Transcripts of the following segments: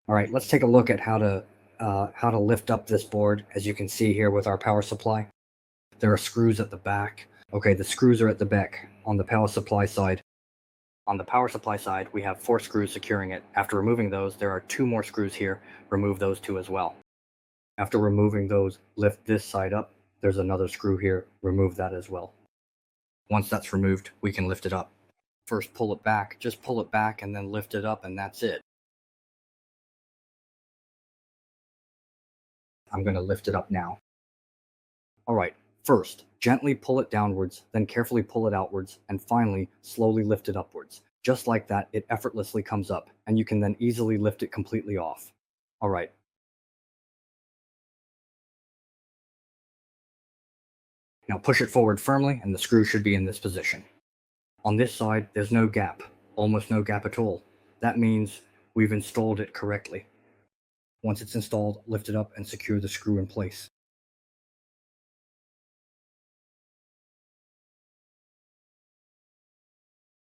All right, let's take a look at how to lift up this board. As you can see here with our power supply, there are screws at the back. Okay, the screws are at the back on the power supply side. On the power supply side, we have 4 screws securing it. After removing those, there are 2 more screws here. Remove those 2 as well. After removing those, lift this side up. There's another screw here. Remove that as well. Once that's removed, we can lift it up. First, pull it back. Just pull it back and then lift it up, and that's it. I'm going to lift it up now. All right, first, gently pull it downwards, then carefully pull it outwards, and finally, slowly lift it upwards. Just like that, it effortlessly comes up, and you can then easily lift it completely off. All right. Now push it forward firmly, and the screw should be in this position. On this side, there's no gap, almost no gap at all. That means we've installed it correctly. Once it's installed, lift it up and secure the screw in place.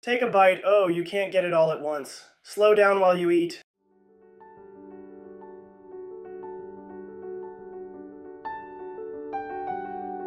Take a bite. Oh, you can't get it all at once. Slow down while you eat.